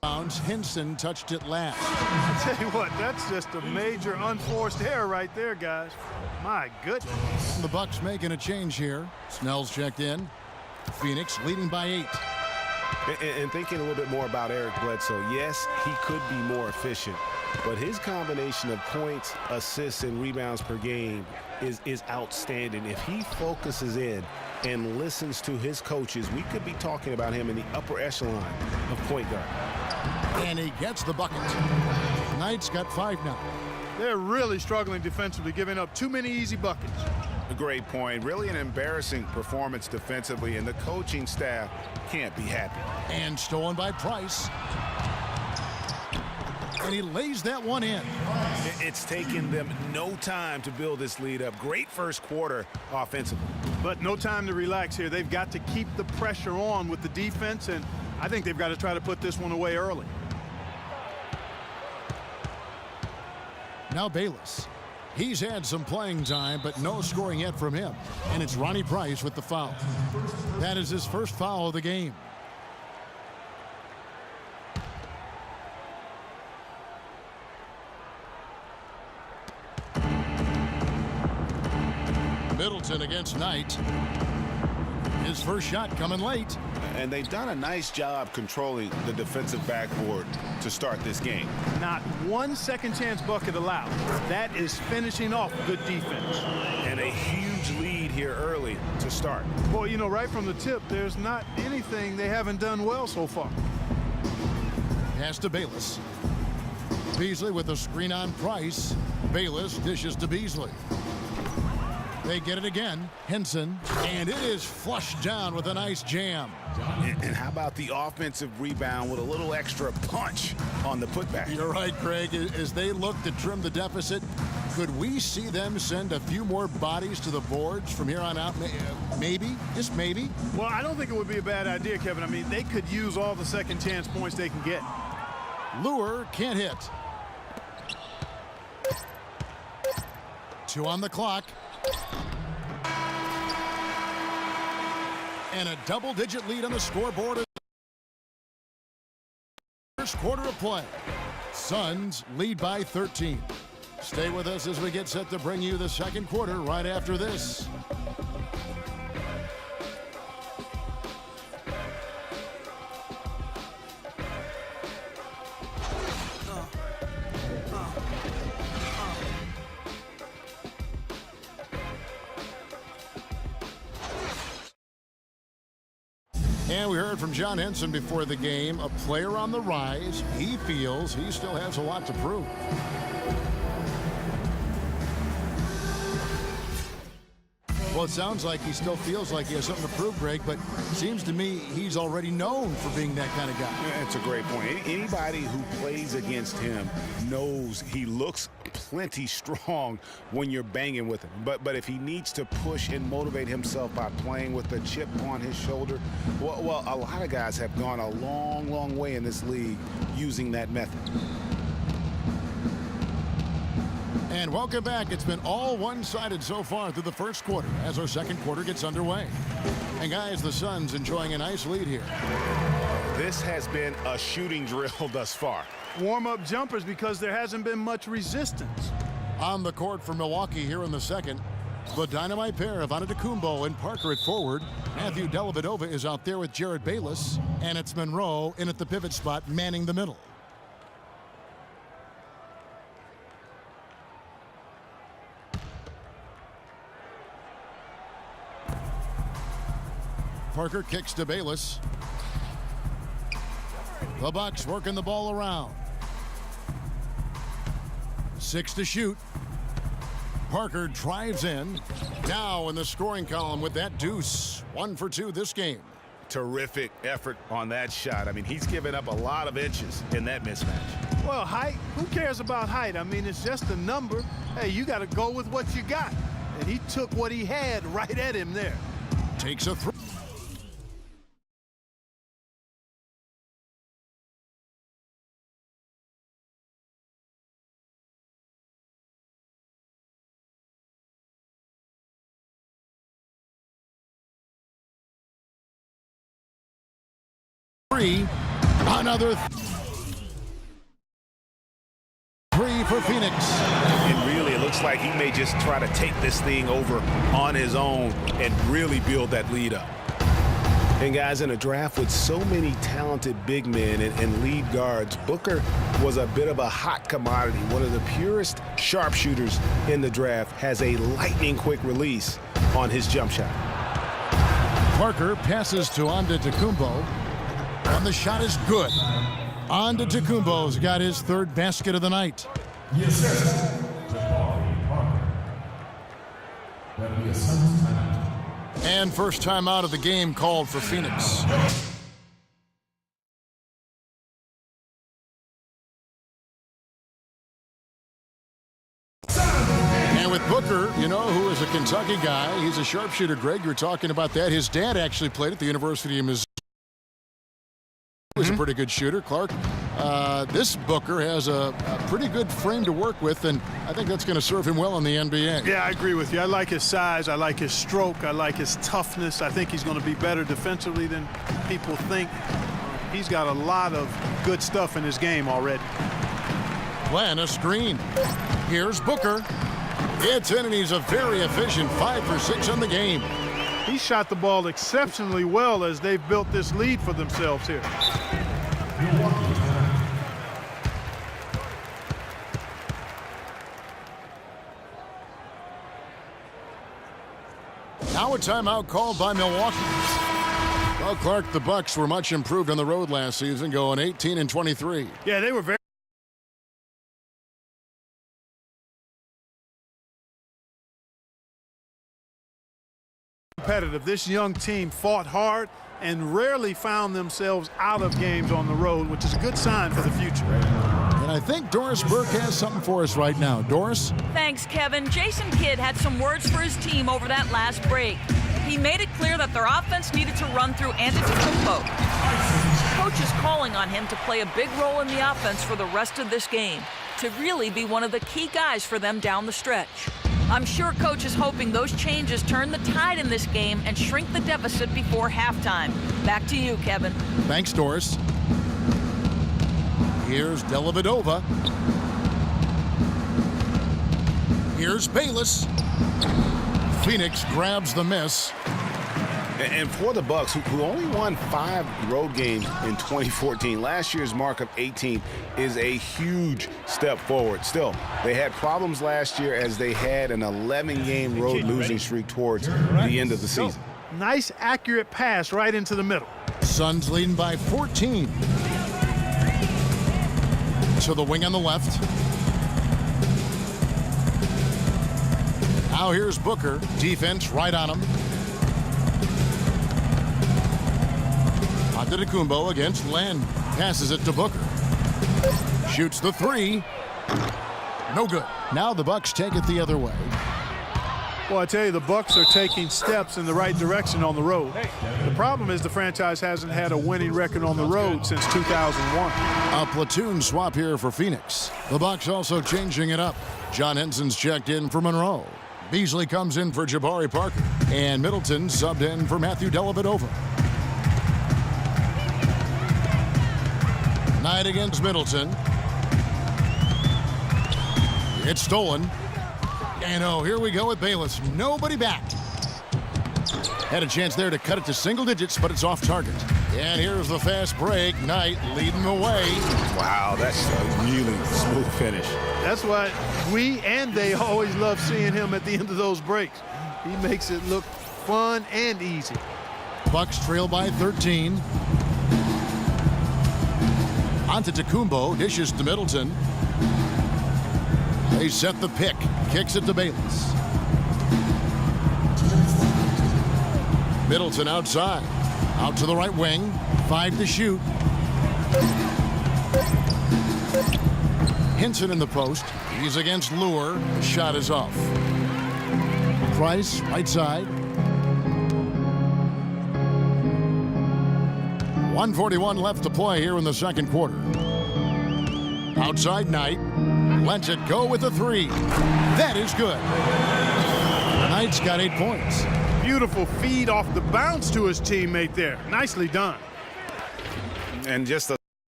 Henson touched it last. I tell you what, that's just a major unforced error right there, guys. My goodness. The Bucks making a change here. Snell's checked in. Phoenix leading by 8. And thinking a little bit more about Eric Bledsoe, yes, he could be more efficient, but his combination of points, assists, and rebounds per game is outstanding. If he focuses in and listens to his coaches, we could be talking about him in the upper echelon of point guard. And he gets the bucket. Knights got 5 now. They're really struggling defensively, giving up too many easy buckets. A great point. Really an embarrassing performance defensively, and the coaching staff can't be happy. And stolen by Price. And he lays that one in. It's taken them no time to build this lead up. Great first quarter offensively. But no time to relax here. They've got to keep the pressure on with the defense, and I think they've got to try to put this one away early. Now Bayless. He's had some playing time, but no scoring yet from him. And it's Ronnie Price with the foul. That is his first foul of the game. Middleton against Knight. His first shot coming late. And they've done a nice job controlling the defensive backboard to start this game. Not one second chance bucket allowed. That is finishing off good defense. And a huge lead here early to start. Boy, you know, right from the tip, there's not anything they haven't done well so far. Pass to Bayless. Beasley with a screen on Price. Bayless dishes to Beasley. They get it again. Henson. And it is flushed down with a nice jam. And how about the offensive rebound with a little extra punch on the putback? You're right, Craig. As they look to trim the deficit, could we see them send a few more bodies to the boards from here on out? Maybe. Just maybe. Well, I don't think it would be a bad idea, Kevin. I mean, they could use all the second chance points they can get. Lure can't hit. 2 on the clock. And a double-digit lead on the scoreboard. First quarter of play. Suns lead by 13. Stay with us as we get set to bring you the second quarter right after this. And we heard from John Henson before the game, a player on the rise. He feels he still has a lot to prove. Well, it sounds like he still feels like he has something to prove, Greg, but it seems to me he's already known for being that kind of guy. That's a great point. Anybody who plays against him knows he looks plenty strong when you're banging with him. But if he needs to push and motivate himself by playing with a chip on his shoulder, well, a lot of guys have gone a long, long way in this league using that method. And welcome back. It's been all one-sided so far through the first quarter as our second quarter gets underway. And guys, the Suns enjoying a nice lead here. This has been a shooting drill thus far. Warm-up jumpers because there hasn't been much resistance. On the court for Milwaukee here in the second, the dynamite pair of Antetokounmpo and Parker at forward. Matthew Dellavedova is out there with Jared Bayless. And it's Monroe in at the pivot spot manning the middle. Parker kicks to Bayless. The Bucks working the ball around. 6 to shoot. Parker drives in. Now in the scoring column with that deuce. 1 for 2 this game. Terrific effort on that shot. I mean, he's given up a lot of inches in that mismatch. Well, height, who cares about height? I mean, it's just a number. Hey, you got to go with what you got. And he took what he had right at him there. Takes a throw. Another for Phoenix. And really, it looks like he may just try to take this thing over on his own and really build that lead up. And guys, in a draft with so many talented big men and lead guards, Booker was a bit of a hot commodity. One of the purest sharpshooters in the draft, has a lightning quick release on his jump shot. Parker passes to Antetokounmpo, and the shot is good. Antetokounmpo's got his third basket of the night. Yes, sir. That'll be a Suns timeout. And first time out of the game called for Phoenix. And with Booker, you know, who is a Kentucky guy, he's a sharpshooter. Greg, you were talking about that. His dad actually played at the University of Missouri. He was a pretty good shooter. Clark, this Booker has a pretty good frame to work with, and I think that's going to serve him well in the NBA. Yeah, I agree with you. I like his size. I like his stroke. I like his toughness. I think he's going to be better defensively than people think. He's got a lot of good stuff in his game already. Plan a screen. Here's Booker. It's in, and he's a very efficient 5 for 6 on the game. He shot the ball exceptionally well as they've built this lead for themselves here. Now a timeout called by Milwaukee. Well, Clark, the Bucks were much improved on the road last season, going 18-23. Yeah, they were very competitive. This young team fought hard and rarely found themselves out of games on the road, which is a good sign for the future. And I think Doris Burke has something for us right now. Doris? Thanks, Kevin. Jason Kidd had some words for his team over that last break. He made it clear that their offense needed to run through Antetokounmpo. Coach is calling on him to play a big role in the offense for the rest of this game, to really be one of the key guys for them down the stretch. I'm sure Coach is hoping those changes turn the tide in this game and shrink the deficit before halftime. Back to you, Kevin. Thanks, Doris. Here's Dellavedova. Here's Bayless. Phoenix grabs the miss. And for the Bucks, who only won 5 road games in 2014, last year's mark of 18 is a huge step forward. Still, they had problems last year as they had an 11-game road losing streak towards the end of the season. Nice, accurate pass right into the middle. Suns leading by 14. To the wing on the left. Now here's Booker. Defense right on him. Antetokounmpo against Len. Passes it to Booker. Shoots the 3. No good. Now the Bucks take it the other way. Well, I tell you, the Bucks are taking steps in the right direction on the road. The problem is the franchise hasn't had a winning record on the road since 2001. A platoon swap here for Phoenix. The Bucks also changing it up. John Henson's checked in for Monroe. Beasley comes in for Jabari Parker. And Middleton subbed in for Matthew Dellavedova. Knight against Middleton. It's stolen. And oh, here we go with Bayless. Nobody back. Had a chance there to cut it to single digits, but it's off target. And here's the fast break. Knight leading the way. Wow, that's a really smooth finish. That's why we and they always love seeing him at the end of those breaks. He makes it look fun and easy. Bucks trail by 13. Antetokounmpo dishes to Middleton. They set the pick. Kicks it to Bayless. Middleton outside. Out to the right wing. 5 to shoot. Henson in the post. He's against Lure. The shot is off. Price, right side. 1:41 left to play here in the second quarter. Outside Knight. Lets it go with a 3. That is good. Knight's got 8 points. Beautiful feed off the bounce to his teammate there. Nicely done. And just a